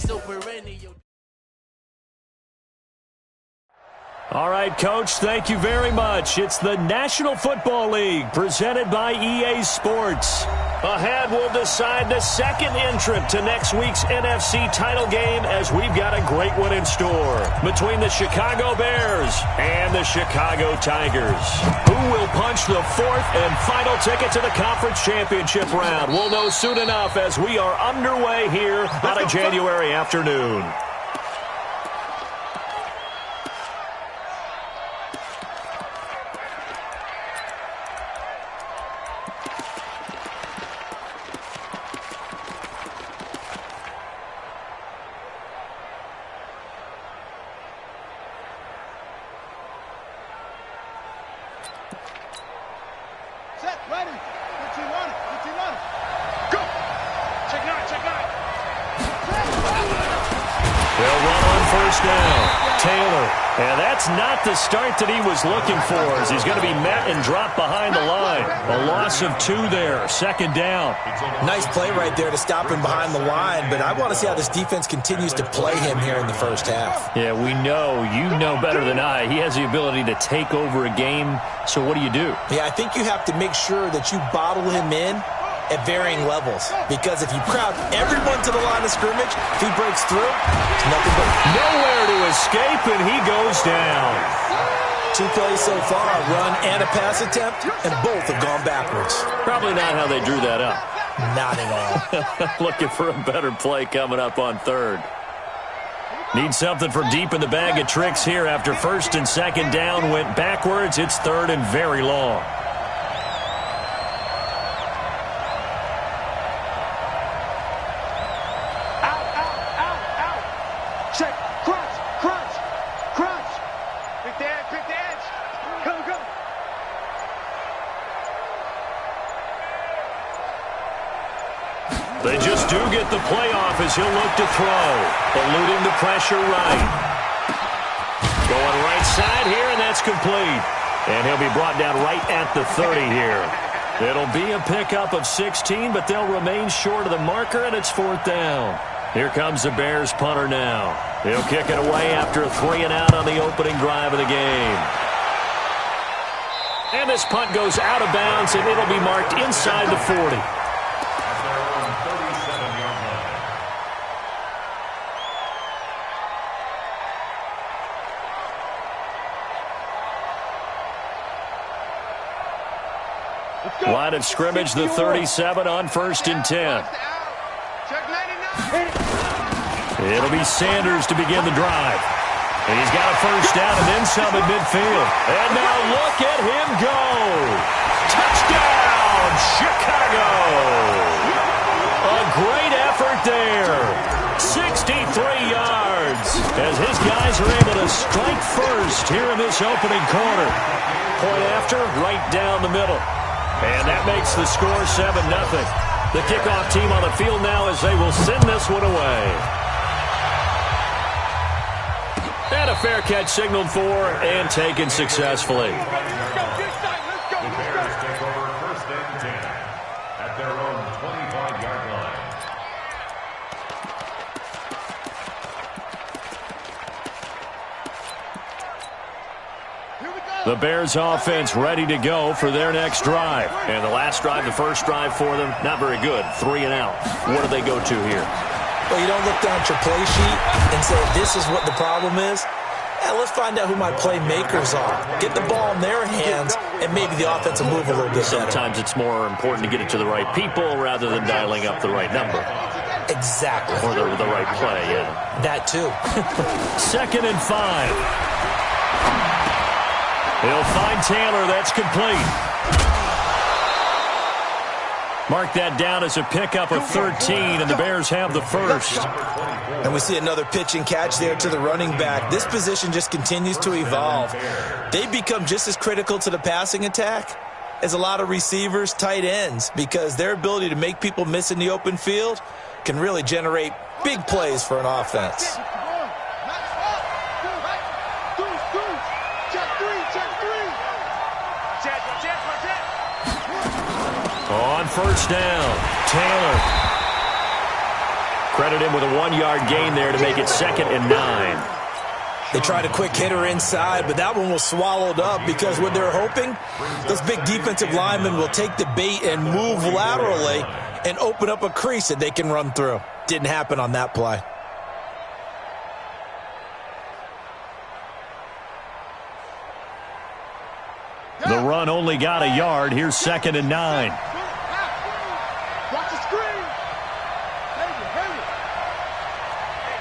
still perennial. All right, Coach, thank you very much. It's the National Football League presented by EA Sports. Ahead, we'll decide the second entrant to next week's NFC title game as we've got a great one in store between the Chicago Bears and the Chicago Tigers. Who will punch the fourth and final ticket to the conference championship round? We'll know soon enough as we are underway here on a January afternoon. Not the start that he was looking for as he's going to be met and dropped behind the line. A loss of 2 there, second down. Nice play right there to stop him behind the line, but I want to see how this defense continues to play him here in the first half. Yeah, we know, you know better than I, he has the ability to take over a game, so what do you do? Yeah, I think you have to make sure that you bottle him in at varying levels, because if you crowd everyone to the line of scrimmage, if he breaks through, it's nothing but nowhere to escape, and he goes down. 2 plays so far, a run and a pass attempt, and both have gone backwards. Probably not how they drew that up. Not at all. Looking for a better play coming up on third. Need something from deep in the bag of tricks here after first and second down went backwards. It's third and very long. They just do get the play off as he'll look to throw. Eluding the pressure right. Going right side here, and that's complete. And he'll be brought down right at the 30 here. It'll be a pickup of 16, but they'll remain short of the marker, and it's fourth down. Here comes the Bears punter now. He'll kick it away after a 3 and out on the opening drive of the game. And this punt goes out of bounds, and it'll be marked inside the 40. Line of scrimmage, the 37 on first and 10. It'll be Sanders to begin the drive. And he's got a first down and then some at midfield. And now look at him go. Touchdown, Chicago. A great effort there. 63 yards as his guys are able to strike first here in this opening quarter. Point after, right down the middle. And that makes the score 7-0. The kickoff team on the field now as they will send this one away. And a fair catch signaled for and taken successfully. The Bears take over first and 10 at their own 25-yard line. The Bears offense ready to go for their next drive. And the last drive, the first drive for them, not very good. 3 and out. What do they go to here? Well, you don't look down at your play sheet and say, this is what the problem is. Let's find out who my playmakers are. Get the ball in their hands, and maybe the offense will move a little bit better. Sometimes it's more important to get it to the right people rather than dialing up the right number. Exactly. Or the right play, yeah. That too. 2nd and 5. He'll find Taylor. That's complete. Mark that down as a pickup of 13, and the Bears have the first. And we see another pitch and catch there to the running back. This position just continues to evolve. They become just as critical to the passing attack as a lot of receivers, tight ends, because their ability to make people miss in the open field can really generate big plays for an offense. On first down, Taylor. Credit him with a 1-yard gain there to make it 2nd and 9. They tried a quick hitter inside, but that one was swallowed up because what they're hoping, those big defensive linemen will take the bait and move laterally and open up a crease that they can run through. Didn't happen on that play. The run only got a yard. Here's 2nd and 9. Watch the screen.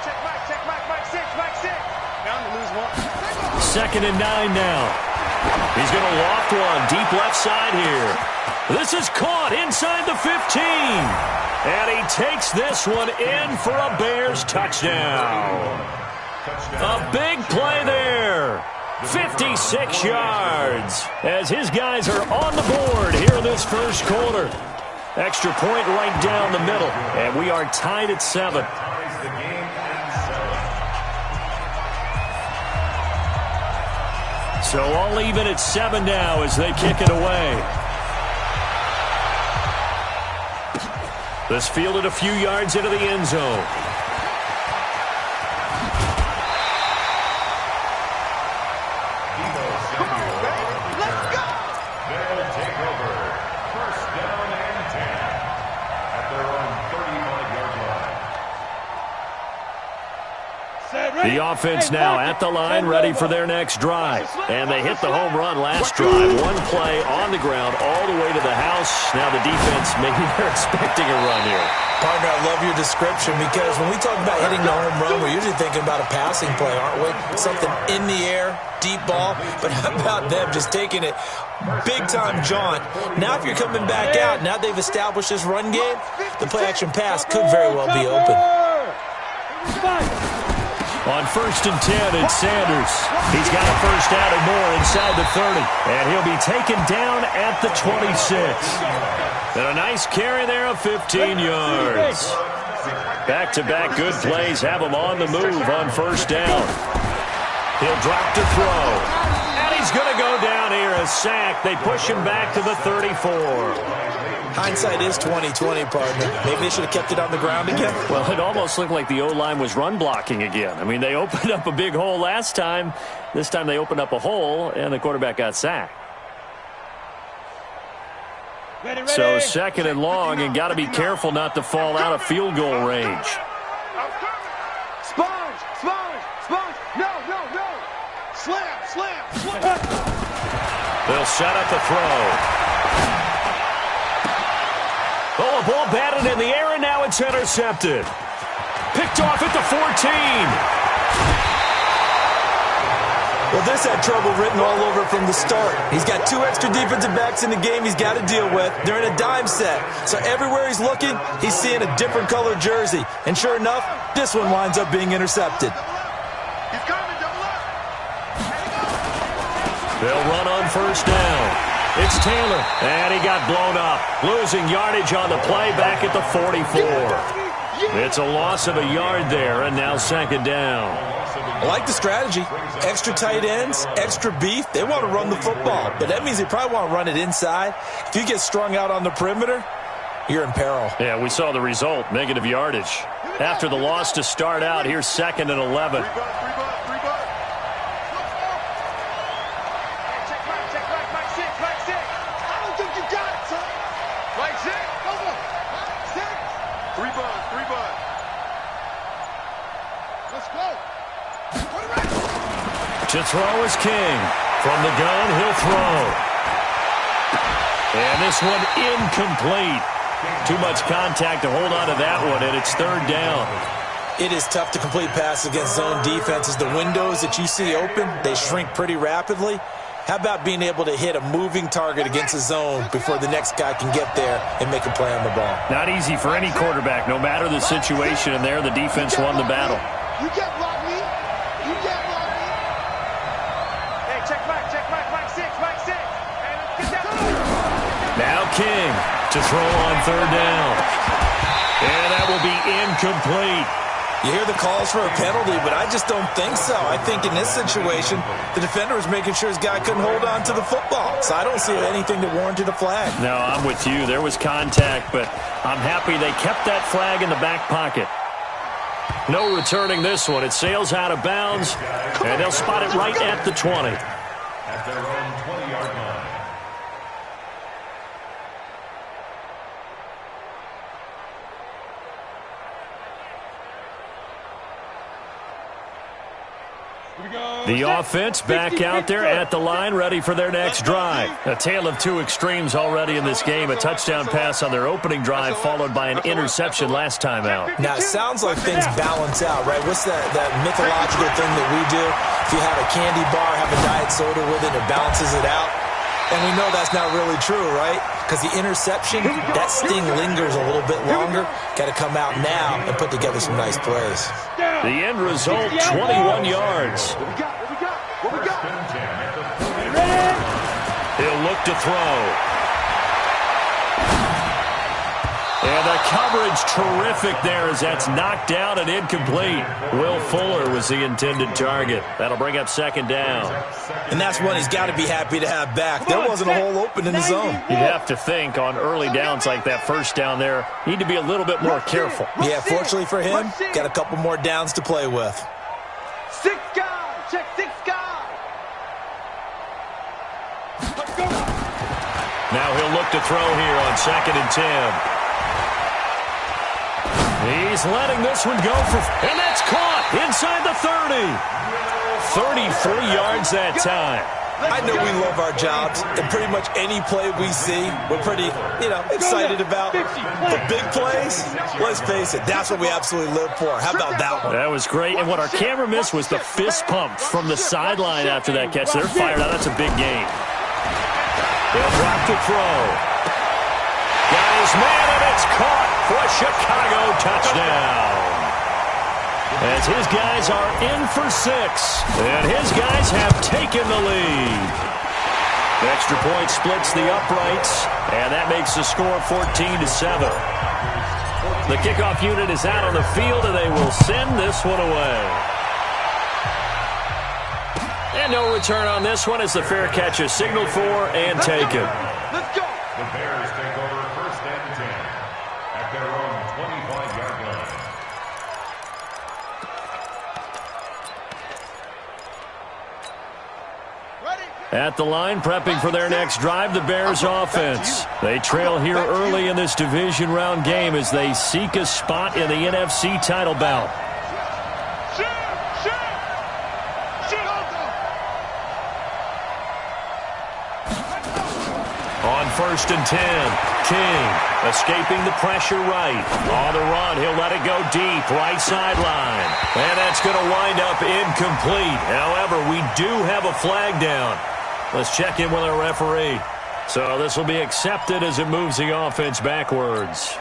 Check Mike 6. Down to lose one. 2nd and 9 now. He's going to loft one deep left side here. This is caught inside the 15. And he takes this one in for a Bears touchdown. A big play there. 56 yards as his guys are on the board here in this first quarter. Extra point right down the middle, and we are tied at 7. So all even at 7 now as they kick it away. This fielded a few yards into the end zone. The offense now at the line, ready for their next drive. And they hit the home run last drive. One play on the ground all the way to the house. Now the defense, maybe they're expecting a run here. Partner, I love your description because when we talk about hitting the home run, we're usually thinking about a passing play, aren't we? Something in the air, deep ball. But how about them just taking it big-time jaunt? Now if you're coming back out, now they've established this run game, the play-action pass could very well be open. On 1st and 10, it's Sanders. He's got a first down and more inside the 30. And he'll be taken down at the 26. And a nice carry there of 15 yards. Back-to-back good plays have him on the move on 1st down. He'll drop to throw. And he's going to go down here, a sack. They push him back to the 34. Hindsight is 20/20, partner. Maybe they should have kept it on the ground again. Well, it almost looked like the O-line was run blocking again. I mean, they opened up a big hole last time. This time they opened up a hole, and the quarterback got sacked. Ready. So 2nd and long, and got to be careful not to fall out of field goal range. Sponge. No. Slam. They'll set up the throw. Oh, a ball batted in the air, and now it's intercepted. Picked off at the 14. Well, this had trouble written all over from the start. He's got 2 extra defensive backs in the game he's got to deal with. They're in a dime set. So everywhere he's looking, he's seeing a different colored jersey. And sure enough, this one winds up being intercepted. They'll run on 1st down. It's Taylor, and he got blown up. Losing yardage on the play back at the 44. It's a loss of a yard there, and now 2nd down. I like the strategy. Extra tight ends, extra beef. They want to run the football, but that means they probably want to run it inside. If you get strung out on the perimeter, you're in peril. Yeah, we saw the result, negative yardage. After the loss to start out, here's 2nd and 11. To throw is King. From the gun, he'll throw. And this one incomplete. Too much contact to hold on to that one, and it's 3rd down. It is tough to complete passes against zone defenses. The windows that you see open, they shrink pretty rapidly. How about being able to hit a moving target against a zone before the next guy can get there and make a play on the ball? Not easy for any quarterback, no matter the situation, and there the defense won the battle. You can't block me. Hey, check Mike 6. Hey, let's get that. Now King to throw on 3rd down. And that will be incomplete. You hear the calls for a penalty, but I just don't think so. I think in this situation, the defender was making sure his guy couldn't hold on to the football. So I don't see anything that warranted a flag. No, I'm with you. There was contact, but I'm happy they kept that flag in the back pocket. No returning this one. It sails out of bounds, and they'll spot it right at the 20. At their own 20-yard line. The offense back out there at the line, ready for their next drive. A tale of two extremes already in this game. A touchdown pass on their opening drive, followed by an interception last time out. Now, it sounds like things balance out, right? What's that mythological thing that we do? If you have a candy bar, have a diet soda with it, it balances it out. And we know that's not really true, right? Because the interception, that sting lingers a little bit longer. Got to come out now and put together some nice plays. The end result, 21 yards. What we got? He'll look to throw. And the coverage terrific there as that's knocked down and incomplete. Will Fuller was the intended target. That'll bring up second down. And that's one he's got to be happy to have back. There wasn't a hole open in the zone. You'd have to think on early downs like that first down there, need to be a little bit more careful. Yeah, fortunately for him, got a couple more downs to play with. 6 guys. Check 6 guys. Now he'll look to throw here on 2nd and 10. He's letting this one go and that's caught inside the 30. 33 yards that time. I know we love our jobs, and pretty much any play we see, we're pretty, excited about. But big plays, let's face it, that's what we absolutely live for. How about that one? That was great, and what our camera missed was the fist pump from the sideline after that catch. They're fired out. That's a big game. They'll drop to throw. Got his man, and it's caught for a Chicago touchdown. As his guys are in for 6, and his guys have taken the lead. The extra point splits the uprights, and that makes the score 14-7. The kickoff unit is out on the field, and they will send this one away. And no return on this one as the fair catch is signaled for and taken. Let's go. The Bears take over 1st and 10 at their own 25-yard line. At the line, prepping for their next drive, the Bears offense. They trail here early in this division round game as they seek a spot in the NFC title bout. On 1st and 10, King escaping the pressure right. On the run, he'll let it go deep, right sideline. And that's going to wind up incomplete. However, we do have a flag down. Let's check in with our referee. So this will be accepted as it moves the offense backwards.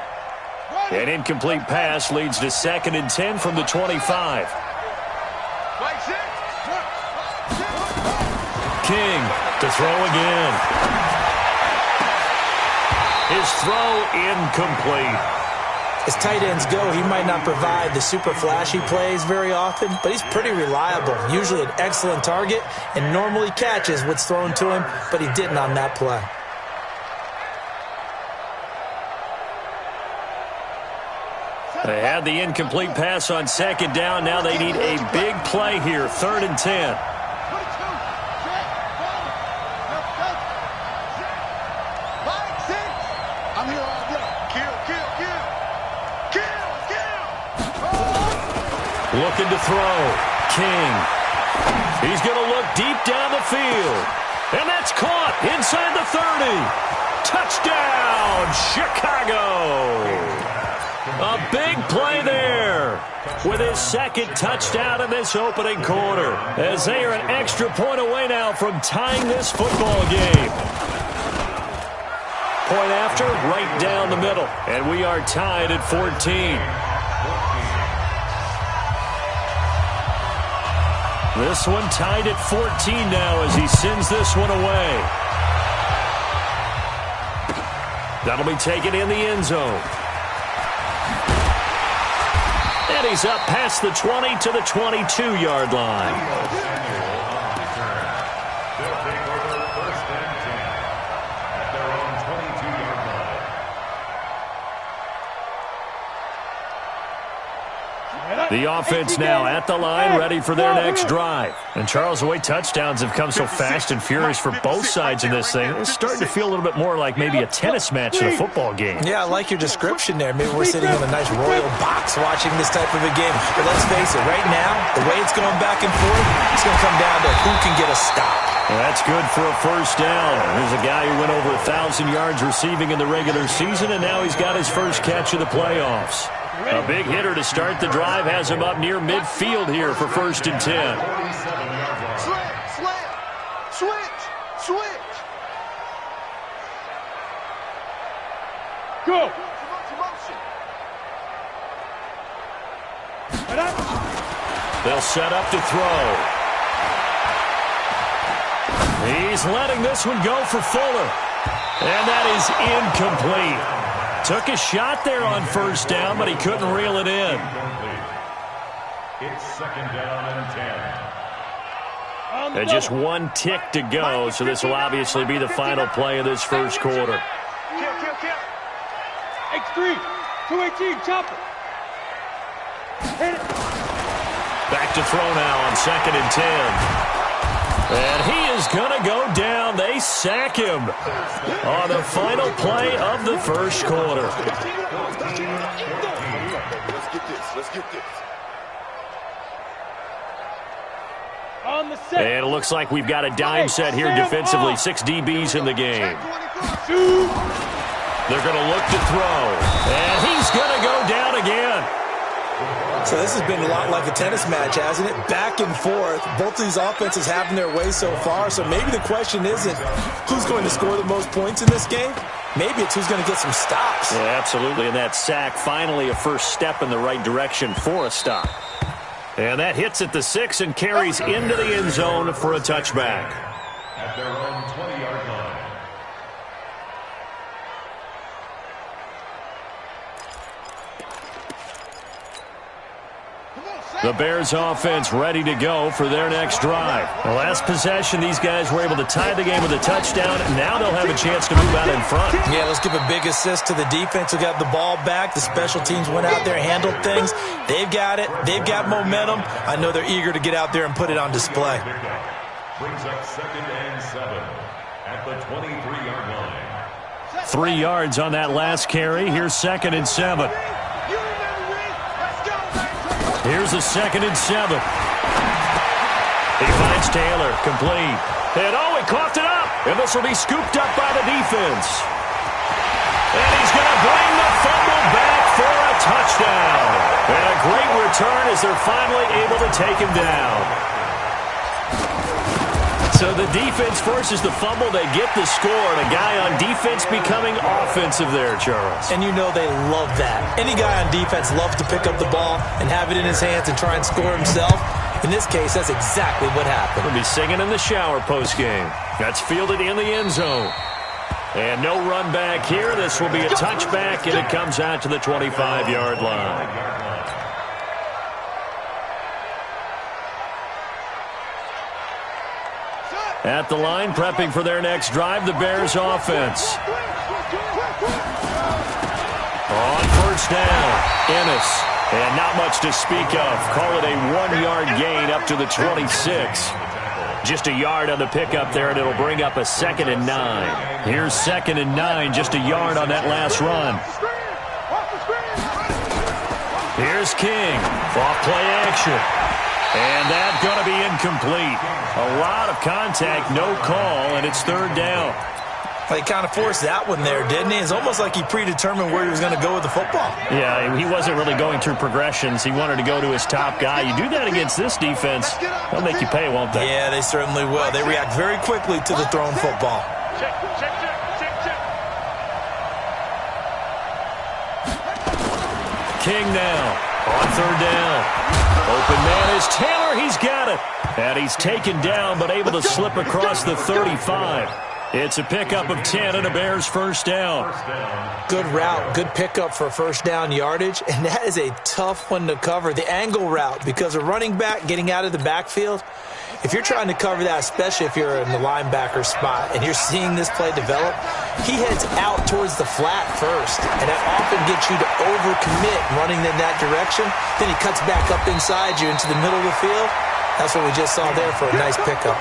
An incomplete pass leads to 2nd and 10 from the 25. King to throw again. His throw incomplete. As tight ends go, he might not provide the super flashy plays very often, but he's pretty reliable. Usually an excellent target and normally catches what's thrown to him, but he didn't on that play. They had the incomplete pass on 2nd down. Now they need a big play here, 3rd and 10. Looking to throw. King. He's going to look deep down the field. And that's caught inside the 30. Touchdown, Chicago. A big play there with his 2nd touchdown in this opening quarter, as they are an extra point away now from tying this football game. Point after, right down the middle, and we are tied at 14. This one tied at 14 now as he sends this one away. That'll be taken in the end zone. And he's up past the 20 to the 22-yard line. They'll take over 1st and 10 at their own 22-yard line. The offense now at the line, ready for their next drive. And Charles, the way touchdowns have come so fast and furious for both sides in this thing, it's starting to feel a little bit more like maybe a tennis match than a football game. Yeah, I like your description there. Maybe we're sitting in a nice royal box watching this type of a game. But let's face it, right now, the way it's going back and forth, it's going to come down to who can get a stop. Well, that's good for a first down. There's a guy who went over 1,000 yards receiving in the regular season, and now he's got his first catch of the playoffs. A big hitter to start the drive has him up near midfield here for 1st and 10. Switch. Go. They'll set up to throw. He's letting this one go for Fuller. And that is incomplete. Took a shot there on 1st down, but he couldn't reel it in. It's 2nd down and 10. And just one tick to go, so this will obviously be the final play of this first quarter. Kill. X3, 218, chopper. Hit it. Back to throw now on 2nd and 10. And he is going to go down. They sack him on the final play of the first quarter. Let's get this. And it looks like we've got a dime set here defensively. 6 DBs in the game. They're going to look to throw. And he's going to go down again. So this has been a lot like a tennis match, hasn't it? Back and forth. Both of these offenses having their way so far. So maybe the question isn't who's going to score the most points in this game. Maybe it's who's going to get some stops. Yeah, absolutely. And that sack, finally a first step in the right direction for a stop. And that hits at the 6 and carries into the end zone for a touchback. At their own 20-yard line. The Bears offense ready to go for their next drive. The last possession, these guys were able to tie the game with a touchdown. Now they'll have a chance to move out in front. Yeah, let's give a big assist to the defense who got the ball back. The special teams went out there, handled things. They've got it. They've got momentum. I know they're eager to get out there and put it on display. Brings up 2nd and 7 at the 23-yard line. 3 yards on that last carry. Here's 2nd and 7. Here's a 2nd and 7. He finds Taylor, complete. And he coughed it up. And this will be scooped up by the defense. And he's going to bring the fumble back for a touchdown. And a great return as they're finally able to take him down. So the defense forces the fumble. They get the score. And a guy on defense becoming offensive there, Charles. And you know they love that. Any guy on defense loves to pick up the ball and have it in his hands and try and score himself. In this case, that's exactly what happened. We'll be singing in the shower postgame. That's fielded in the end zone. And no run back here. This will be a touchback, and it comes out to the 25-yard line. At the line, prepping for their next drive, the Bears offense. On 1st down, Ennis. And not much to speak of. Call it a 1-yard gain up to the 26. Just a yard on the pickup there, and it'll bring up a 2nd and 9. Here's 2nd and 9, just a yard on that last run. Here's King. Off play action. And that's going to be incomplete. A lot of contact, no call, and it's 3rd down. Well, he kind of forced that one there, didn't he? It's almost like he predetermined where he was going to go with the football. Yeah, he wasn't really going through progressions. He wanted to go to his top guy. You do that against this defense, they'll make you pay, won't they? Yeah, they certainly will. They react very quickly to the thrown football. Check. King now on 3rd down. Open man is Taylor. He's got it. And he's taken down, but able to slip across the 35. It's a pickup of 10 and a Bears first down. Good route, good pickup for first down yardage, and that is a tough one to cover. The angle route, because a running back getting out of the backfield, If you're trying to cover that, especially if you're in the linebacker spot and you're seeing this play develop, he heads out towards the flat first, and that often gets you to overcommit running in that direction. Then he cuts back up inside you into the middle of the field. That's what we just saw there for a nice pickup.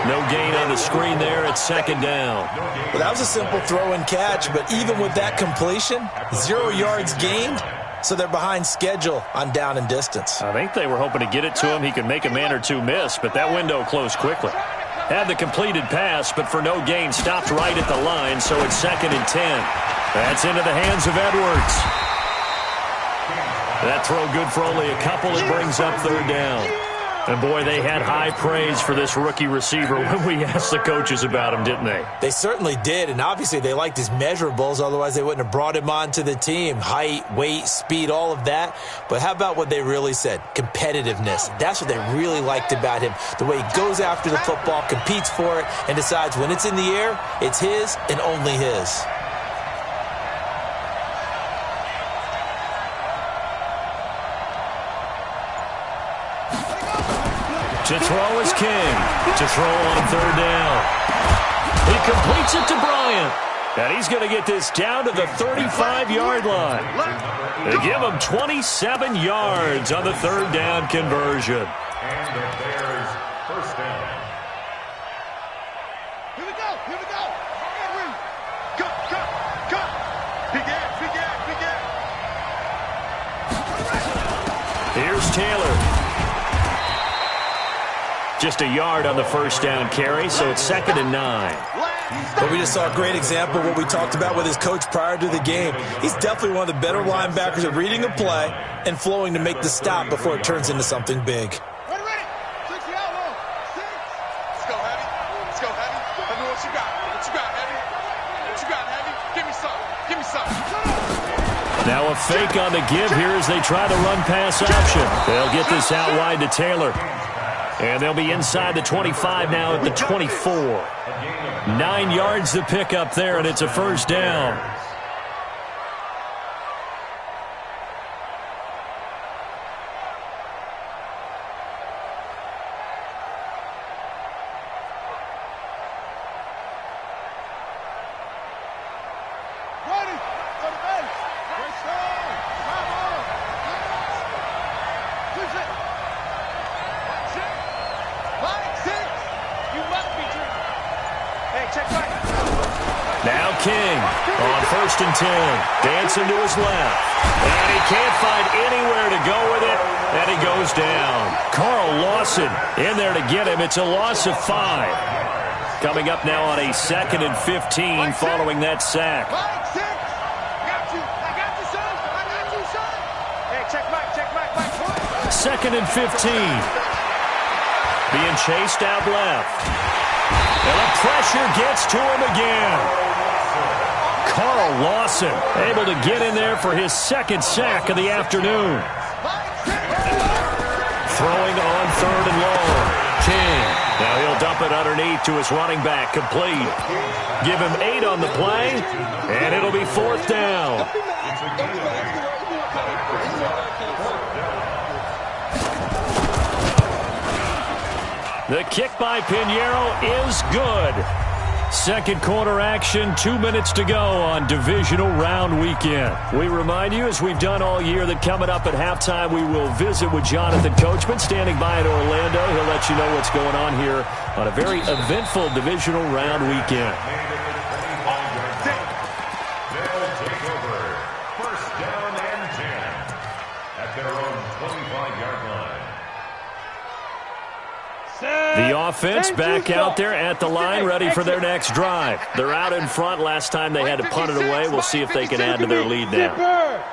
No gain on the screen there at second down. Well, that was a simple throw and catch, but even with that completion, 0 yards gained, so they're behind schedule on down and distance. I think they were hoping to get it to him. He could make a man or two miss, but that window closed quickly. Had the completed pass, but for no gain, stopped right at the line, so it's 2nd and 10. That's into the hands of Edwards. That throw good for only a couple. It brings up 3rd down. And, boy, they had high praise for this rookie receiver when we asked the coaches about him, didn't they? They certainly did, and obviously they liked his measurables. Otherwise, they wouldn't have brought him onto the team. Height, weight, speed, all of that. But how about what they really said? Competitiveness. That's what they really liked about him. The way he goes after the football, competes for it, and decides when it's in the air, it's his and only his. To throw is King. To throw on 3rd down. He completes it to Bryant. And he's going to get this down to the 35-yard line. They give him 27 yards on the 3rd down conversion. And the Bears' 1st down. Here we go. Here we go. Cut. Big Ed. Here's Taylor. Just a yard on the 1st down carry, so it's 2nd and 9. But we just saw a great example of what we talked about with his coach prior to the game. He's definitely one of the better linebackers at reading a play and flowing to make the stop before it turns into something big. Ready. 6 yard long. 6. Let's go, Heavy. Let me what you got. Heavy? What you got, Heavy? Give me some. Now a fake on the give here as they try to run pass option. They'll get this out wide to Taylor. And they'll be inside the 25 now at the 24. 9 yards to pick up there, and it's a 1st down. Ready. For the base. Great strong. Drive on. Push it. Mike 6. You must be dreaming. Hey, check back. Now King on 1st and 10. Dancing to his left. And he can't find anywhere to go with it. And he goes down. Carl Lawson in there to get him. It's a loss of 5. Coming up now on a 2nd and 15 following that sack. Mike 6. I got you, son. Hey, check back. 2nd and 15. Being chased out left. And the pressure gets to him again. Carl Lawson able to get in there for his 2nd sack of the afternoon. Throwing on 3rd and long. King. Now he'll dump it underneath to his running back. Complete. Give him 8 on the play. And it'll be 4th down. The kick by Pinheiro is good. 2nd quarter action, 2 minutes to go on divisional round weekend. We remind you, as we've done all year, that coming up at halftime, we will visit with Jonathan Coachman, standing by in Orlando. He'll let you know what's going on here on a very eventful divisional round weekend. They'll take over 1st down and 10 at their own 25-yard line. The offense back out there at the line, ready for their next drive. They're out in front. Last time they had to punt it away. We'll see if they can add to their lead now.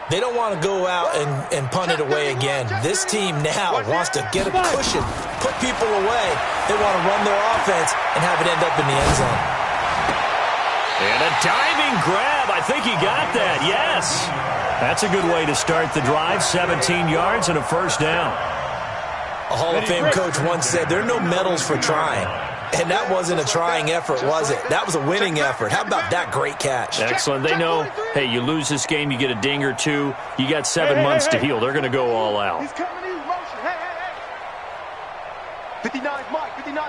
They don't want to go out and punt it away again. This team now wants to get a cushion, put people away. They want to run their offense and have it end up in the end zone. And a diving grab. I think he got that. Yes. That's a good way to start the drive. 17 yards and a 1st down. A Hall of Fame coach once said, there are no medals for trying. And that wasn't a trying effort, was it? That was a winning effort. How about that great catch? Excellent. They know, hey, you lose this game, you get a ding or two. You got 7 months to heal. They're going to go all out. He's coming in motion. Hey. 59, Mike. 59.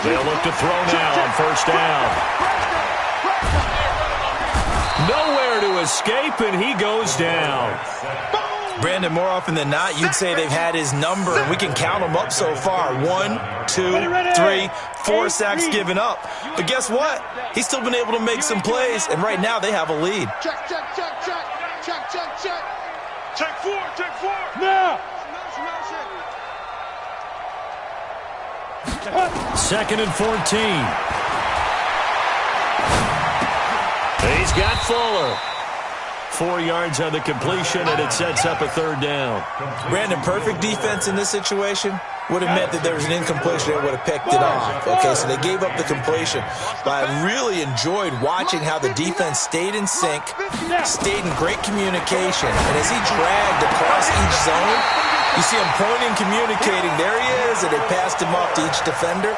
They'll look to throw now on first down. Nowhere to escape, and he goes down. Brandon, more often than not, you'd say they've had his number, and we can count them up so far. 1, 2, 3, 4 sacks given up. But guess what? He's still been able to make some plays, and right now they have a lead. Check. Check four. Now. Second and 14. He's got Fuller. 4 yards on the completion, and it sets up a third down. Brandon, perfect defense in this situation would have meant that there was an incompletion that would have picked it off. Okay, so they gave up the completion. But I really enjoyed watching how the defense stayed in sync, stayed in great communication, and as he dragged across each zone, you see him pointing, communicating. There he is, and they passed him off to each defender.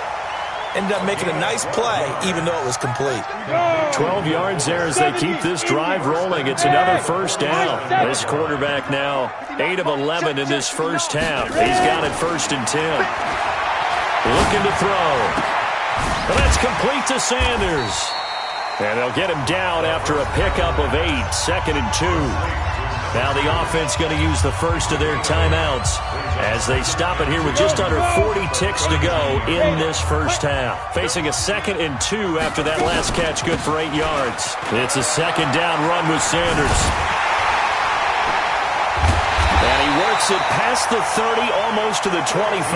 Ended up making a nice play, even though it was complete. 12 yards there as they keep this drive rolling. It's another first down. This quarterback now 8 of 11 in this first half. He's got it 1st and 10. Looking to throw. But that's complete to Sanders. And they'll get him down after a pickup of 8. 2nd and 2. Now the offense going to use the first of their timeouts as they stop it here with just under 40 ticks to go in this first half. Facing a 2nd and 2 after that last catch, good for 8 yards. It's a 2nd down run with Sanders. And he works it past the 30, almost to the 25.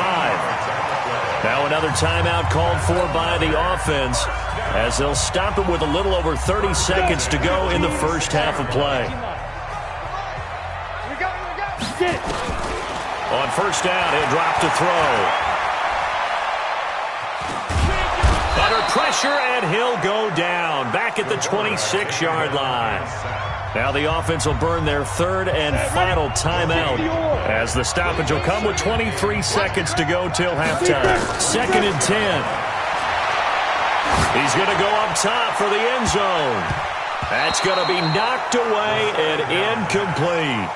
Now another timeout called for by the offense as they'll stop it with a little over 30 seconds to go in the first half of play. On first down, he'll drop to throw. Under pressure, and he'll go down. Back at the 26-yard line. Now the offense will burn their 3rd and final timeout as the stoppage will come with 23 seconds to go till halftime. 2nd and 10. He's going to go up top for the end zone. That's going to be knocked away and incomplete.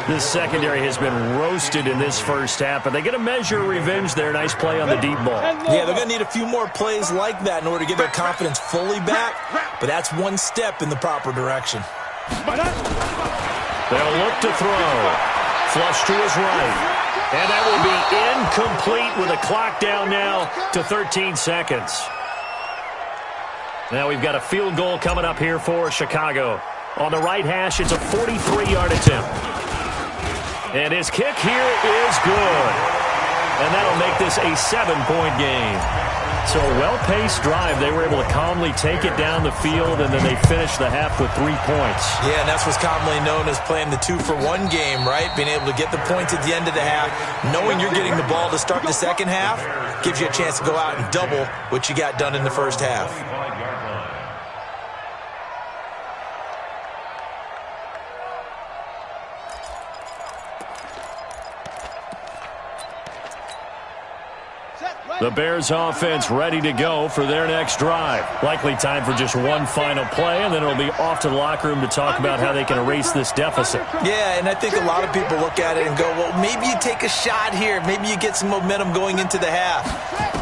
This secondary has been roasted in this first half, but they get a measure of revenge there. Nice play on the deep ball. Yeah, they're going to need a few more plays like that in order to get their confidence fully back, but that's one step in the proper direction. They'll look to throw. Flush to his right. And that will be incomplete with a clock down now to 13 seconds. Now we've got a field goal coming up here for Chicago. On the right hash, it's a 43-yard attempt. And his kick here is good. And that'll make this a 7-point game. So a well-paced drive. They were able to calmly take it down the field, and then they finished the half with 3 points. Yeah, and that's what's commonly known as playing the 2-for-1 game, right? Being able to get the points at the end of the half, knowing you're getting the ball to start the second half, gives you a chance to go out and double what you got done in the first half. The Bears offense ready to go for their next drive. Likely time for just one final play, and then it'll be off to the locker room to talk about how they can erase this deficit. Yeah, and I think a lot of people look at it and go, well, maybe you take a shot here. Maybe you get some momentum going into the half.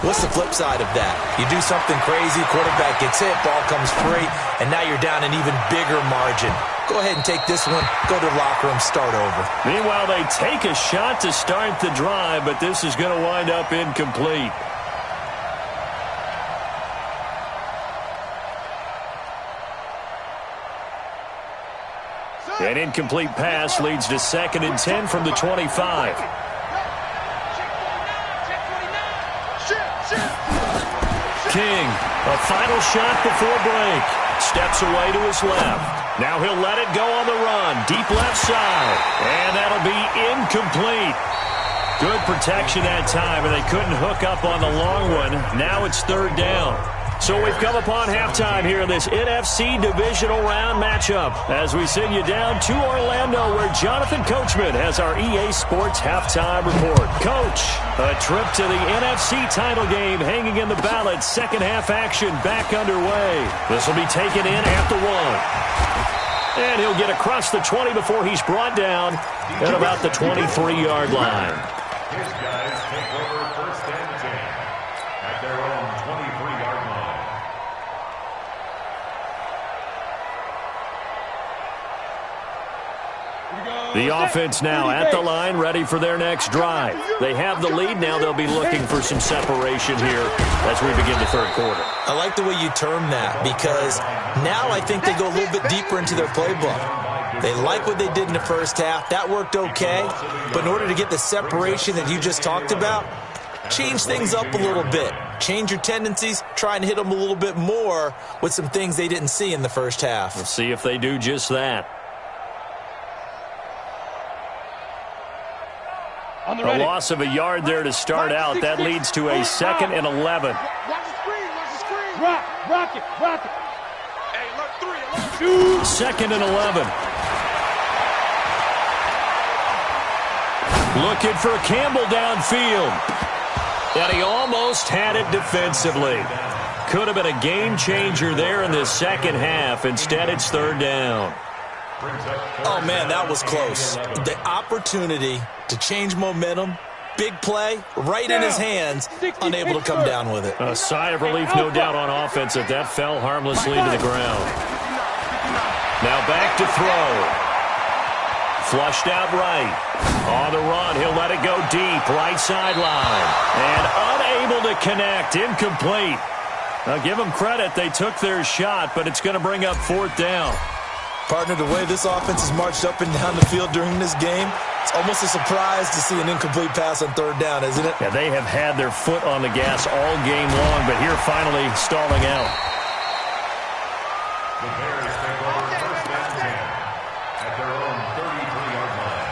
What's the flip side of that? You do something crazy, quarterback gets hit, ball comes free, and now you're down an even bigger margin. Go ahead and take this one, go to the locker room, start over. Meanwhile, they take a shot to start the drive, but this is going to wind up incomplete. An incomplete pass leads to 2nd and 10 from the 25. King, a final shot before break. Steps away to his left. Now he'll let it go on the run. Deep left side. And that'll be incomplete. Good protection that time, and they couldn't hook up on the long one. Now it's 3rd down. So we've come upon halftime here in this NFC Divisional Round matchup as we send you down to Orlando where Jonathan Coachman has our EA Sports Halftime Report. Coach, a trip to the NFC title game hanging in the balance. Second half action back underway. This will be taken in at the 1. And he'll get across the 20 before he's brought down at about the 23-yard line. His guys take over 1st and 10 at their own 23-yard line. The offense now at the line, ready for their next drive. They have the lead. Now they'll be looking for some separation here as we begin the third quarter. I like the way you term that, because now I think they go a little bit deeper into their playbook. They like what they did in the first half. That worked okay. But in order to get the separation that you just talked about, change things up a little bit. Change your tendencies, try and hit them a little bit more with some things they didn't see in the first half. We'll see if they do just that. A loss of a yard there to start out. That leads to a 2nd and 11. Watch the screen. Watch the screen. Rock it. Hey, look, 3. 2nd and 11. Looking for Campbell downfield. And he almost had it defensively. Could have been a game changer there in the second half. Instead, it's 3rd down. Oh, man, that was close. The opportunity to change momentum, big play, right in his hands, unable to come down with it. A sigh of relief, no doubt, on offense that fell harmlessly to the ground. Now back to throw. Flushed out right. On the run, he'll let it go deep, right sideline. And unable to connect, incomplete. Now give them credit, they took their shot, but it's going to bring up 4th down. Partner, the way this offense has marched up and down the field during this game, it's almost a surprise to see an incomplete pass on 3rd down, isn't it? Yeah, they have had their foot on the gas all game long, but here finally stalling out. The Bears take over 1st and 10 at their own 33-yard line.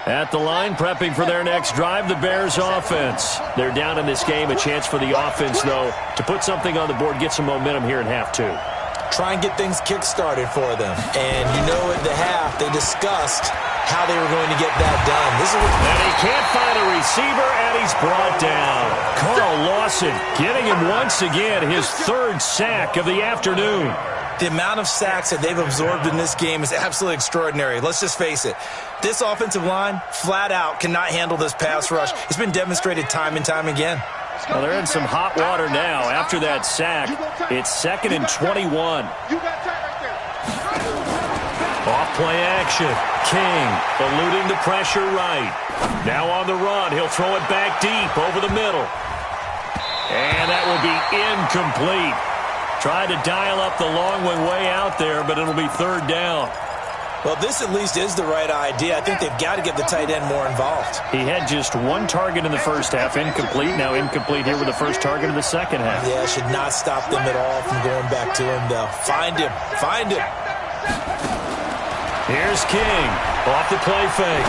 At the line, prepping for their next drive, the Bears offense. They're down in this game. A chance for the offense, though, to put something on the board, get some momentum here in half 2. Try and get things kick-started for them. And you know at the half, they discussed how they were going to get that done. And he can't find a receiver, and he's brought down. Carl Lawson getting him once again, his 3rd sack of the afternoon. The amount of sacks that they've absorbed in this game is absolutely extraordinary. Let's just face it. This offensive line, flat out, cannot handle this pass rush. It's been demonstrated time and time again. Well, they're in some hot water now. After that sack, it's 2nd and 21. Off play action. King eluding the pressure right. Now on the run. He'll throw it back deep over the middle. And that will be incomplete. Tried to dial up the long one way out there, but it'll be 3rd down. Well, this at least is the right idea. I think they've got to get the tight end more involved. He had just 1 target in the first half, incomplete. Now incomplete here with the first target of the second half. Yeah, should not stop them at all from going back to him, though. Find him. Here's King off the play fake.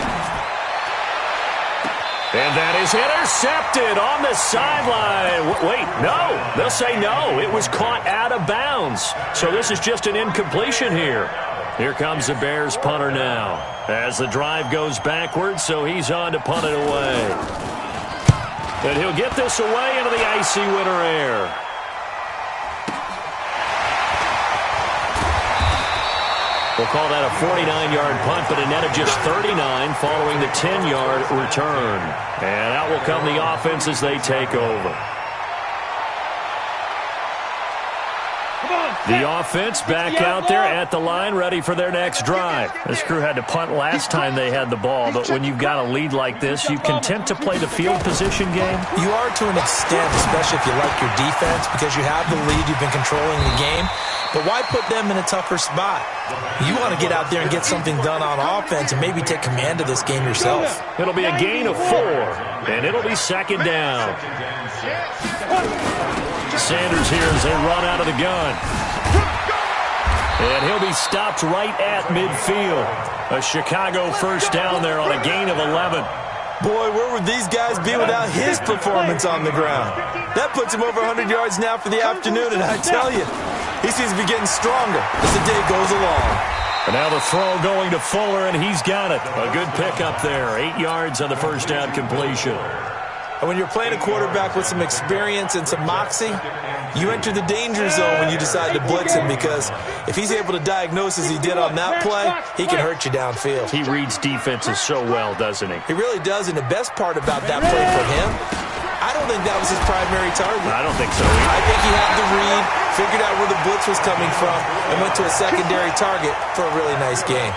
And that is intercepted on the sideline. Wait, no. They'll say no. It was caught out of bounds. So this is just an incompletion here. Here comes the Bears punter now. As the drive goes backwards, so he's on to punt it away. And he'll get this away into the icy winter air. We'll call that a 49-yard punt, but a net of just 39 following the 10-yard return. And out will come the offense as they take over. The offense back out there at the line, ready for their next drive. This crew had to punt last time they had the ball, but when you've got a lead like this, you content to play the field position game? You are to an extent, especially if you like your defense, because you have the lead, you've been controlling the game. But why put them in a tougher spot? You want to get out there and get something done on offense and maybe take command of this game yourself. It'll be a gain of 4, and it'll be 2nd down. Sanders here as they run out of the gun. And he'll be stopped right at midfield. A Chicago first down there on a gain of 11. Boy, where would these guys be without his performance on the ground? That puts him over 100 yards now for the afternoon, and I tell you, he seems to be getting stronger as the day goes along. And now the throw going to Fuller, and he's got it. A good pickup there. 8 yards on the first down completion. And when you're playing a quarterback with some experience and some moxie, you enter the danger zone when you decide to blitz him, because if he's able to diagnose as he did on that play, he can hurt you downfield. He reads defenses so well, doesn't he? He really does, and the best part about that play for him, I don't think that was his primary target. I don't think so either. I think he had the read, figured out where the blitz was coming from, and went to a secondary target for a really nice gain.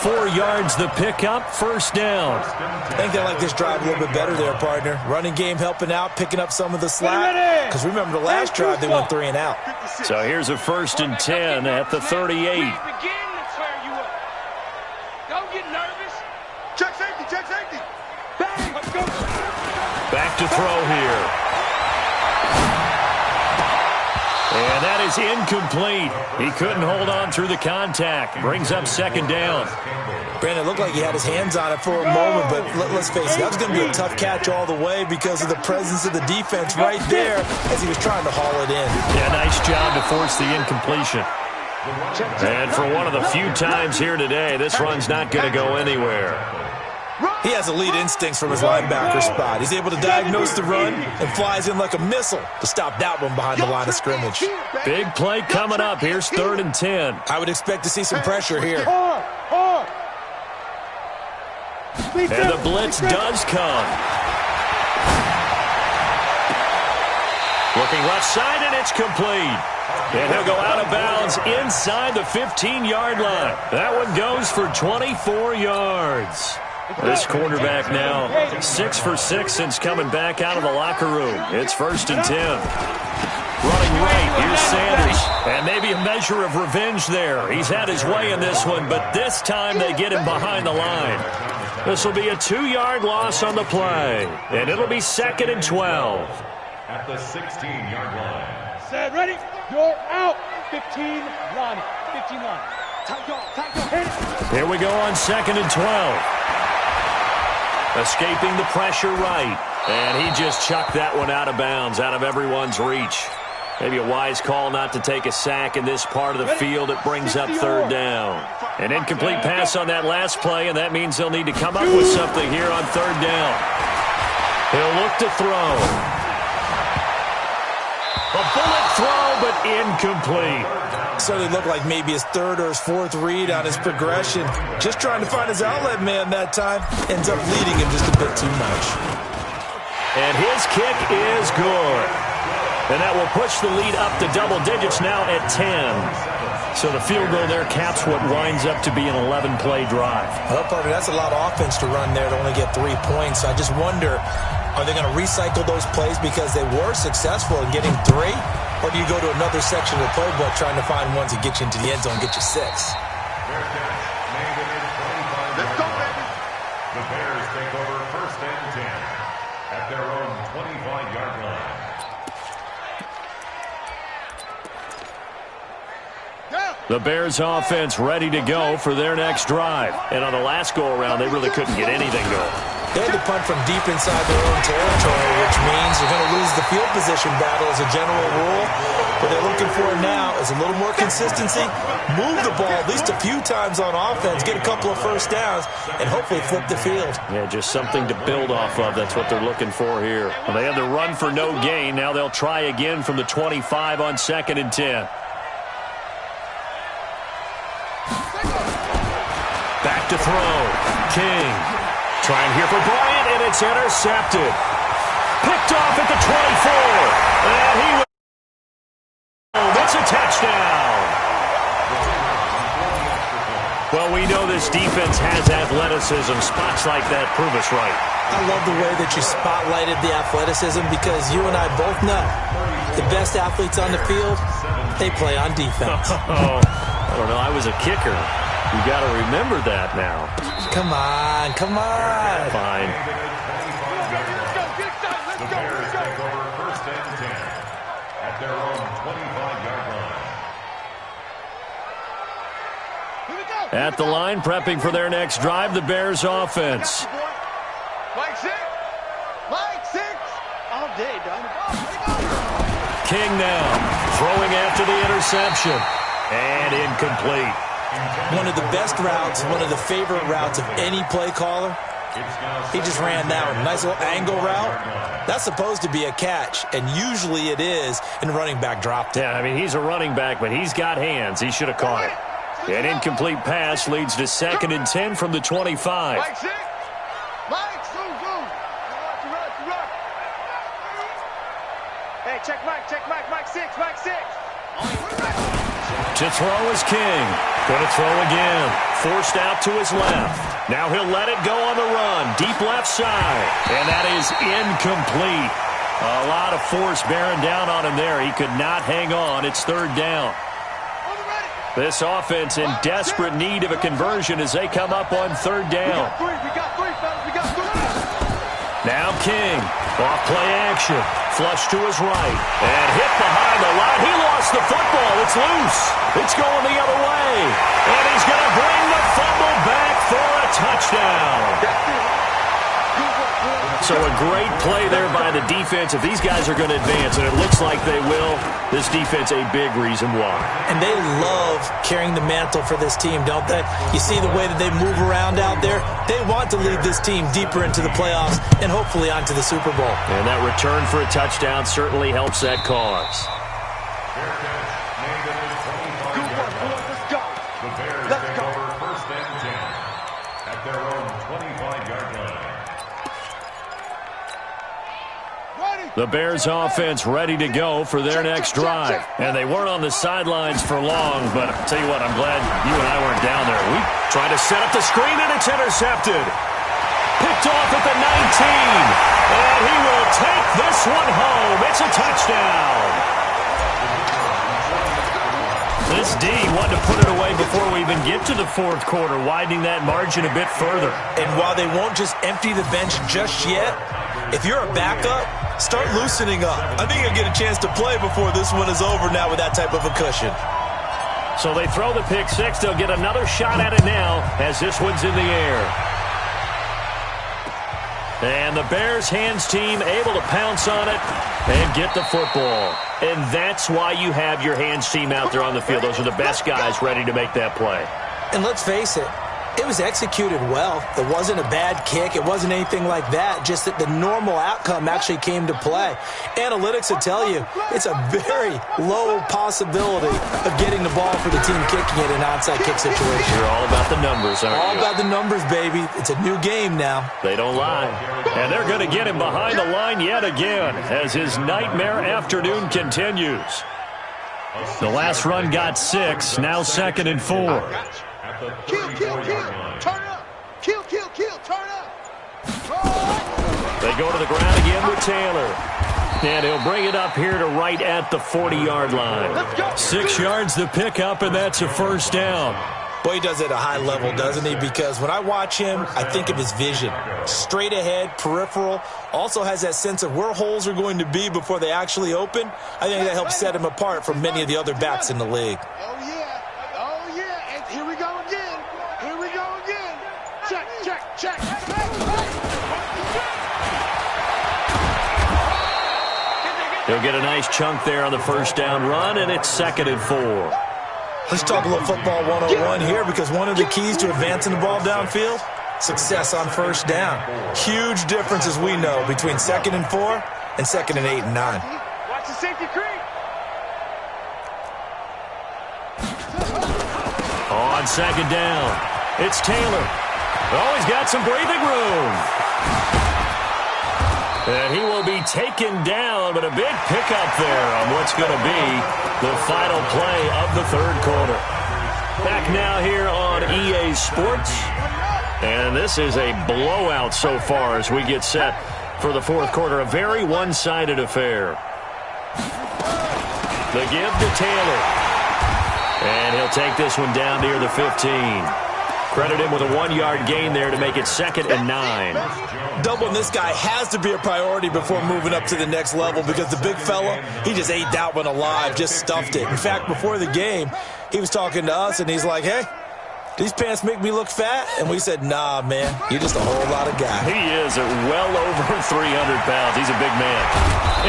4 yards the pickup, first down. I think they like this drive a little bit better there, partner. Running game helping out, picking up some of the slack. Because remember the last drive, they went 3 and out. So here's a 1st and 10 at the 38. Don't get nervous. Check safety, check safety. Bang, let's go. Back to throw here. And that is incomplete. He couldn't hold on through the contact. Brings up 2nd down. Brandon, it looked like he had his hands on it for a moment, but let's face it, that was going to be a tough catch all the way because of the presence of the defense right there as he was trying to haul it in. Yeah, nice job to force the incompletion. And for one of the few times here today, this run's not going to go anywhere. He has elite instincts from his linebacker spot. He's able to diagnose the run and flies in like a missile to stop that one behind the line of scrimmage. Big play coming up. Here's 3rd and 10. I would expect to see some pressure here. And the blitz does come. Looking left side, and it's complete. And he'll go out of bounds inside the 15-yard line. That one goes for 24 yards. This quarterback now 6 for 6 since coming back out of the locker room. It's 1st and 10. Running right, here's Sanders. And maybe a measure of revenge there. He's had his way in this one, but this time they get him behind the line. This will be a 2-yard loss on the play. And it'll be 2nd and 12. At the 16-yard line. Set, ready, you're out. 15 line. 15 line. Tight go. Here we go on 2nd and 12. Escaping the pressure right. And he just chucked that one out of bounds, out of everyone's reach. Maybe a wise call not to take a sack in this part of the field. It brings up 3rd down. An incomplete pass on that last play, and that means they'll need to come up with something here on 3rd down. He'll look to throw. A bullet throw, but incomplete. Certainly looked like maybe his 3rd or his 4th read on his progression. Just trying to find his outlet man that time. Ends up leading him just a bit too much. And his kick is good. And that will push the lead up to double digits now at 10. So the field goal there caps what winds up to be an 11-play drive. Well, partner, that's a lot of offense to run there to only get 3 points. I just wonder, are they going to recycle those plays because they were successful in getting 3? Or do you go to another section of the playbook trying to find ones that get you into the end zone and get you 6? Let's go, baby. The Bears take over 1st and 10 at their own 25-yard line. The Bears offense ready to go for their next drive. And on the last go-around, they really couldn't get anything going. They had to punt from deep inside their own territory, which means they're going to lose the field position battle as a general rule. What they're looking for now is a little more consistency, move the ball at least a few times on offense, get a couple of 1st downs, and hopefully flip the field. Yeah, just something to build off of. That's what they're looking for here. Well, they had the run for no gain. Now they'll try again from the 25 on 2nd and 10. Back to throw. King. Trying here for Bryant, and it's intercepted. Picked off at the 24. And he will. That's a touchdown. Well, we know this defense has athleticism. Spots like that prove us right. I love the way that you spotlighted the athleticism because you and I both know the best athletes on the field, they play on defense. I don't know. I was a kicker. You got to remember that now. Come on, come on. Fine. The Bears take over 1st and 10 at their own 25-yard line. At the line, prepping for their next drive, the Bears offense. Mike 6. Mike 6. All day, done. King now, throwing after the interception. And incomplete. One of the best routes, one of the favorite routes of any play caller He just ran that one. Nice little angle route. That's supposed to be a catch, and usually it is, and the running back dropped it. Yeah, I mean, he's a running back, but he's got hands. He should have caught it. An incomplete pass leads to 2nd and 10 from the 25. Mike, six. Mike, zoom. Rock. Hey, check Mike, Mike six. To throw is King. Going to throw again. Forced out to his left. Now he'll let it go on the run. Deep left side. And that is incomplete. A lot of force bearing down on him there. He could not hang on. It's 3rd down. This offense in desperate need of a conversion as they come up on 3rd down. We got three, fellas. We got three. Now King. Off play action. Flush to his right. And hit behind the line. He lost the football. It's loose. It's going the other way. And he's going to bring the fumble back for a touchdown. So a great play there by the defense. If these guys are going to advance, and it looks like they will, this defense a big reason why. And they love carrying the mantle for this team, don't they? You see the way that they move around out there? They want to lead this team deeper into the playoffs and hopefully onto the Super Bowl. And that return for a touchdown certainly helps that cause. Good work, boys. Let's go. Let's go. First and 10 at their own 25-yard line. The Bears offense ready to go for their next drive. And they weren't on the sidelines for long, but I'll tell you what, I'm glad you and I weren't down there. We tried to set up the screen, and it's intercepted. Picked off at the 19. And he will take this one home. It's a touchdown. This D wanted to put it away before we even get to the 4th quarter, widening that margin a bit further. And while they won't just empty the bench just yet, if you're a backup, start loosening up. I think you'll get a chance to play before this one is over now with that type of a cushion. So they throw the pick six. They'll get another shot at it now as this one's in the air. And the Bears hands team able to pounce on it and get the football. And that's why you have your hands team out there on the field. Those are the best guys ready to make that play. And let's face it, it was executed well. It wasn't a bad kick. It wasn't anything like that. Just that the normal outcome actually came to play. Analytics will tell you it's a very low possibility of getting the ball for the team kicking it in an onside kick situation. You're all about the numbers, aren't you? All about the numbers, baby. It's a new game now. They don't lie. And they're going to get him behind the line yet again as his nightmare afternoon continues. The last run got 6. Now 2nd and 4. Kill. Turn up. Kill. Turn up. They go to the ground again with Taylor. And he'll bring it up here to right at the 40-yard line. 6 yards the pickup, and that's a 1st down. Boy, he does it at a high level, doesn't he? Because when I watch him, I think of his vision. Straight ahead, peripheral. Also has that sense of where holes are going to be before they actually open. I think that helps set him apart from many of the other backs in the league. Oh, yeah. And here we go again. Check. He'll get a nice chunk there on the 1st down run, and it's 2nd and 4. Let's talk a little football 101 here, because one of the keys to advancing the ball downfield, success on 1st down. Huge difference, as we know, between 2nd and 4 and 2nd and 8 and 9. Watch the safety creep. On 2nd down, it's Taylor. Oh, he's got some breathing room. And he will be taken down, but a big pickup there on what's going to be the final play of the 3rd quarter. Back now here on EA Sports. And this is a blowout so far as we get set for the 4th quarter. A very one-sided affair. The give to Taylor. And he'll take this one down near the 15. Credit him with a 1-yard gain there to make it 2nd and 9. Doubling this guy has to be a priority before moving up to the next level, because the big fella, he just ate that one alive, just stuffed it. In fact, before the game, he was talking to us, and he's like, hey, these pants make me look fat? And we said, nah, man, you're just a whole lot of guy. He is at well over 300 pounds. He's a big man.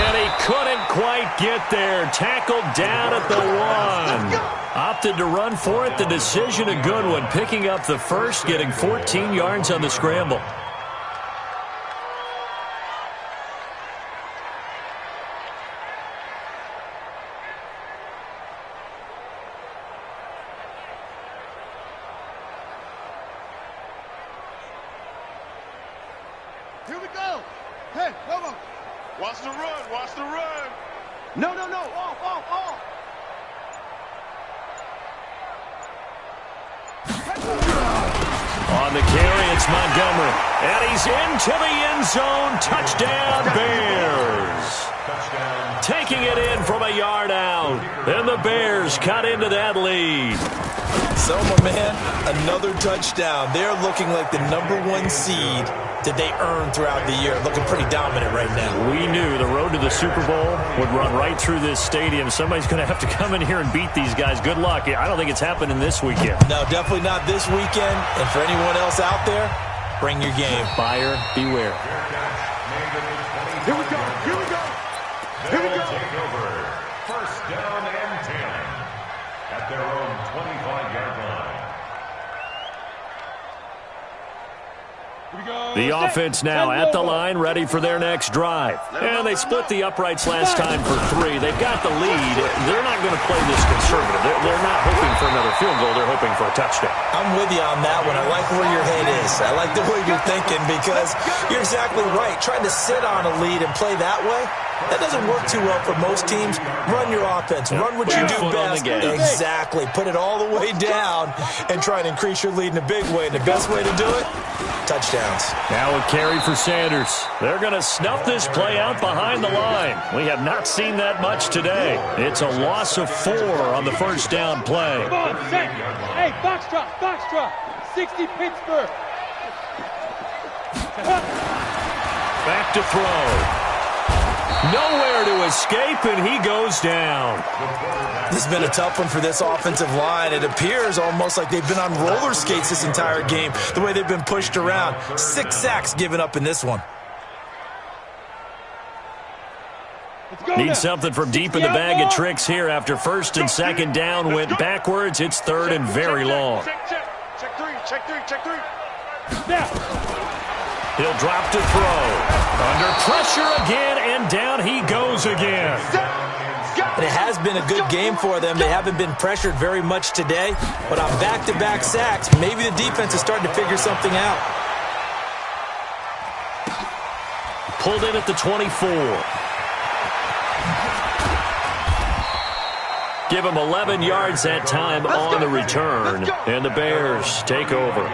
And he couldn't quite get there. Tackled down at the 1. Opted to run for it. The decision a good one. Picking up the 1st, getting 14 yards on the scramble. Here we go. Hey, come on. Watch the run. Watch the run. No. Off. On the carry, it's Montgomery. And he's into the end zone. Touchdown, Bears. Taking it in from a yard out. And the Bears cut into that lead. So, my man, another touchdown. They're looking like the #1 seed that they earned throughout the year. Looking pretty dominant right now. We knew the road to the Super Bowl would run right through this stadium. Somebody's going to have to come in here and beat these guys. Good luck. I don't think it's happening this weekend. No, definitely not this weekend. And for anyone else out there, bring your game. Buyer beware. Here we go. Take over. First down and 10 at their own 25-yard line. The offense now at the line, ready for their next drive. And they split the uprights last time for 3. They've got the lead. They're not going to play this conservative. They're not hoping for another field goal. They're hoping for a touchdown. I'm with you on that one. I like where your head is. I like the way you're thinking because you're exactly right. Trying to sit on a lead and play that way, that doesn't work too well for most teams. Run your offense. Run what you do best. Exactly. Put it all the way down and try and increase your lead in a big way. And the best way to do it, touchdowns. Now a carry for Sanders. They're going to snuff this play out behind the line. We have not seen that much today. It's a loss of 4 on the first down play. Come on, set. Hey, box drop. 60 Pittsburgh. Back to throw. Nowhere to escape, and he goes down. This has been a tough one for this offensive line. It appears almost like they've been on roller skates this entire game, the way they've been pushed around. 6 sacks given up in this one. Need something from deep in the bag of tricks here after first and second down went backwards. It's third and very long. Check three. Now. He'll drop to throw. Under pressure again, and down he goes again. And it has been a good game for them. They haven't been pressured very much today. But on back-to-back sacks, maybe the defense is starting to figure something out. Pulled in at the 24. Give him 11 yards that time on the return. And the Bears take over.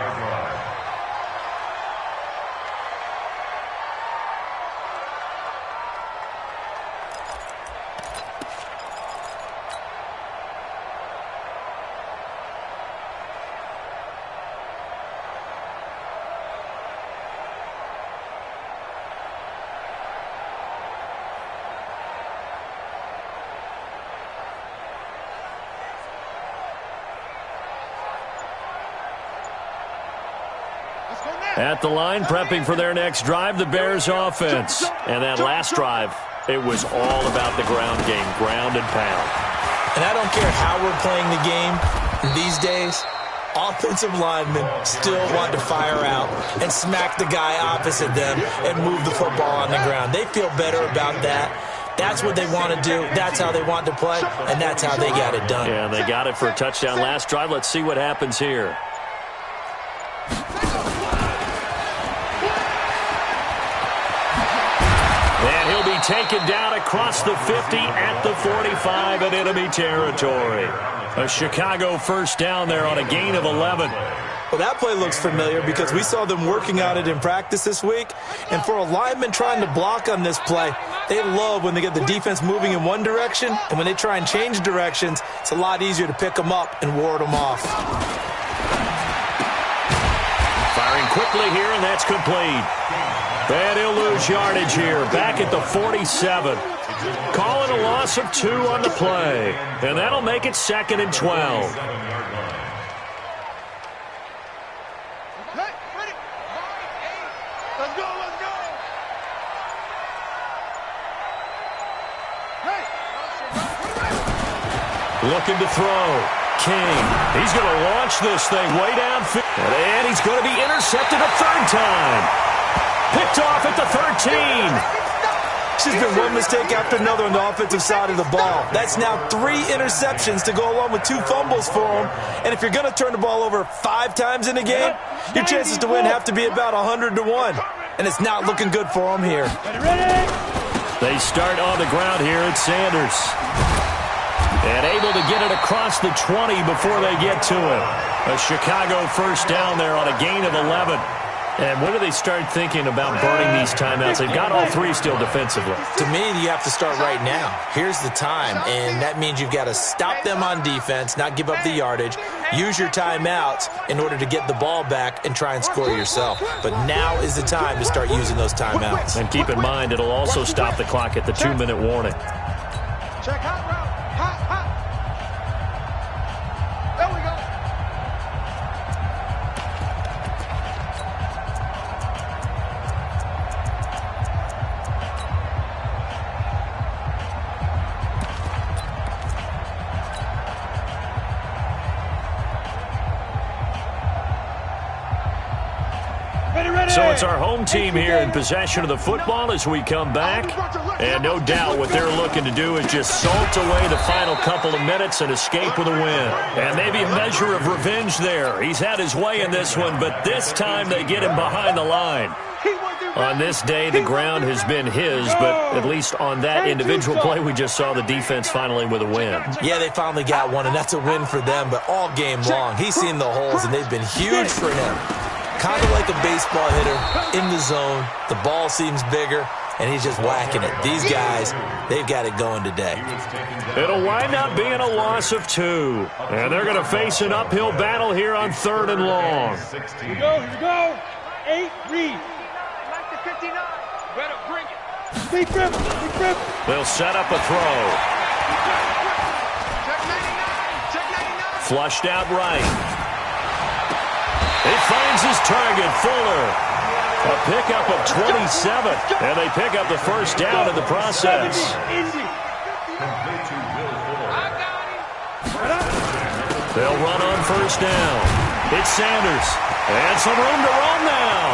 At the line, prepping for their next drive, the Bears offense. And that last drive, it was all about the ground game, ground and pound. And I don't care how we're playing the game these days, offensive linemen still want to fire out and smack the guy opposite them and move the football on the ground. They feel better about that. That's what they want to do. That's how they want to play, and that's how they got it done. Yeah, they got it for a touchdown last drive. Let's see what happens here. And he'll be taken down across the 50 at the 45 in enemy territory. A Chicago first down there on a gain of 11. Well, that play looks familiar because we saw them working on it in practice this week. And for a lineman trying to block on this play, they love when they get the defense moving in one direction. And when they try and change directions, it's a lot easier to pick them up and ward them off. Firing quickly here, and that's complete. And he'll lose yardage here, back at the 47. Calling a loss of 2 on the play. And that'll make it 2nd and 12. Hey, ready? 9, 8. Let's go. Hey. Looking to throw. King. He's going to launch this thing way downfield. And he's going to be intercepted a 3rd time. Picked off at the 13. It's just been one mistake after another on the offensive side of the ball. That's now 3 interceptions to go along with 2 fumbles for him. And if you're going to turn the ball over 5 times in a game, your chances to win have to be about 100 to 1. and it's not looking good for them here. Ready? They start on the ground here at Sanders. And able to get it across the 20 before they get to it. A Chicago first down there on a gain of 11. And when do they start thinking about burning these timeouts? They've got all three still defensively. To me, you have to start right now. Here's the time, and that means you've got to stop them on defense, not give up the yardage, use your timeouts in order to get the ball back and try and score yourself. But now is the time to start using those timeouts. And keep in mind, it'll also stop the clock at the 2-minute warning. Check hot route. Hot, hot. There we go. So it's our home team here in possession of the football as we come back. And no doubt what they're looking to do is just salt away the final couple of minutes and escape with a win. And maybe a measure of revenge there. He's had his way in this one, but this time they get him behind the line. On this day, the ground has been his, but at least on that individual play, we just saw the defense finally with a win. Yeah, they finally got one, and that's a win for them, but all game long, he's seen the holes, and they've been huge for him. Kind of like a baseball hitter in the zone. The ball seems bigger, and he's just whacking it. These guys, they've got it going today. It'll wind up being a loss of 2. And they're going to face an uphill battle here on 3rd and long. Here we go, here we go. 8, read. Like the 59. Better bring it. Deep grip, deep grip. They'll set up a throw. Check 99. Check 99. Flushed out right. He finds his target, Fuller. A pickup of 27. And they pick up the first down in the process. Indy. They'll run on first down. It's Sanders. And some room to run now.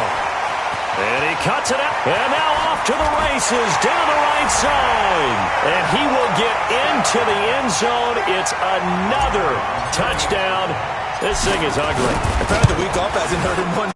And he cuts it out. And now off to the races down the right side. And he will get into the end zone. It's another touchdown. This thing is ugly. Apparently the week off hasn't hurt him one.